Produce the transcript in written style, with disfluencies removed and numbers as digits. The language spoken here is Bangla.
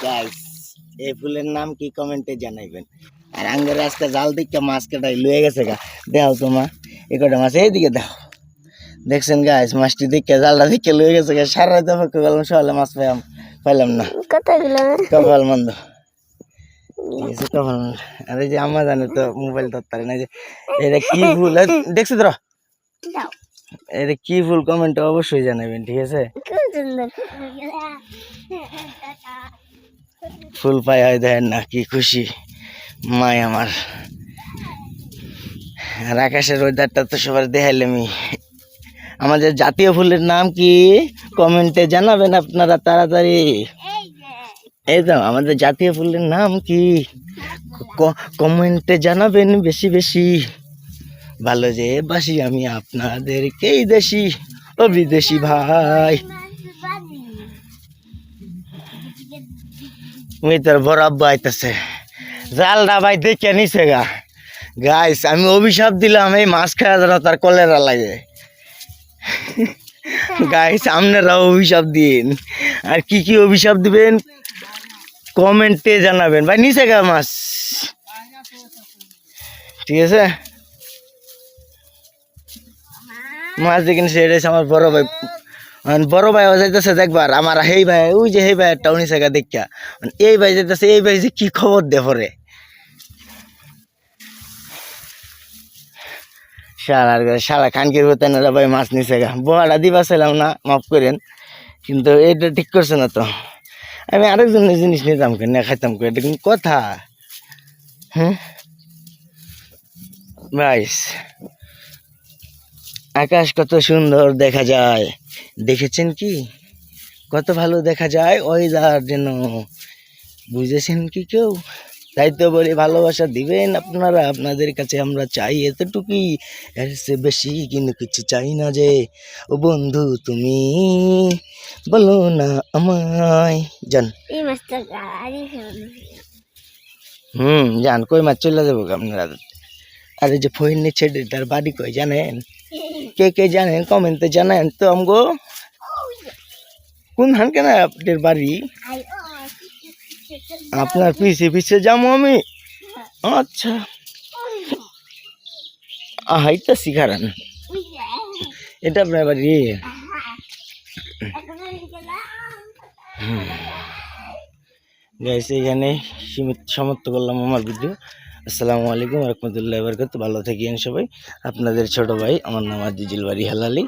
গাইস এই ফুলের নাম কি কমেন্টে জানাইবেন। আর আঙ্গের আজকে জাল দিকে মাছ কাটাই লয়ে গেছে গা, দেখাও তোমা এ কটা মাছ এইদিকে দাও। দেখছেন গাইস মাছটি দিকে জালটা দিকে লয়ে গেছে গা, সারা রাত অপেক্ষা করলাম সকালে মাছ পাইলাম না, কপাল মন্দ। কপাল মন্দ। আর এই যে আমার জানে তো মোবাইল ধরতে না, যে এটা কি ফুল দেখছি তো, এটা কি ফুল কমেন্টে অবশ্যই জানাবেন, ঠিক আছে। ফুল পাই হয় দেখেন না কি খুশি মাই আমার। আর আকাশের ওয়েদারটা তো সবার দেখাইলামই। আমাদের জাতীয় ফুলের নাম কি কমেন্টে জানাবেন আপনারা তাড়াতাড়ি। এই তো আমাদের জাতীয় ফুলের নাম কি কমেন্টে জানাবেন বেশি বেশি। ভালো যে বাসি আমি আপনাদেরকেই দেশি ও বিদেশি ভাই। তোর বড় আব্বা আইতেছে, জালটা ভাই দেখে নিছে গা। গাইস আমি অভিশাপ দিলাম এই মাছ খাওয়া যেন তার কলেরা লাগে। গাইস আপনারা অভিশাপ দিন, আর কি কি অভিশাপ দিবেন কমেন্টে জানাবেন। ভাই নিচে গা মাছ, ঠিক আছে। মাছ দেখে নিছে, এটা আমার বড় ভাই। বড় ভাই যাইতেছে দেখবার, আমার হেই ভাই ওই যে হেই ভাই টাউনি জায়গা দেখা, এই ভাই যাইতেছে, এই ভাই যে কি খবর দে পরে। সারা খানকির হতেন ভাই মাছ নিচে গা, বড়া দিবা ছিলাম না, মাফ করেন, কিন্তু এটা ঠিক করছে না তো। আমি আরেকজনের জিনিস নিতাম কেন খাইতাম কে, এটা কিন্তু কথা। হ্যাঁ ভাইস আকাশ কত সুন্দর দেখা যায়, দেখেছেন কি কত ভালো দেখা যায় ওয়েদার যেন, বুঝেছেন কি কেউ? তাই তো বলি ভালোবাসা দিবেন আপনারা, আপনাদের কাছে আমরা চাই এতটুকুই, এর চেয়ে বেশি কিন্তু কিছু চাই না। যে ও বন্ধু তুমি বলো না আমায় জান। জান কই মাছ চলে যাবো আপনারা। আর এই যে ফইনের ছেলেটার বাড়ি কই জানেন? কে কে জানেন কমেন্টে জানেন তো আমগো। কোন হান কেন আপনাদের বাড়ি? আপনার পিছে পিছে যাবো আমি। আচ্ছা হাইটা শিখারান, এটা আপনার বাড়ি। গাইস এখানে সমাপ্ত করলাম আমার ভিডিও। আসসালামু আলাইকুম রহমতুল্লাহ বরকাত। ভালো থাকেন সবাই। আপনাদের ছোট ভাই, আমার নাম আজিজুল বাড়ি হালালি।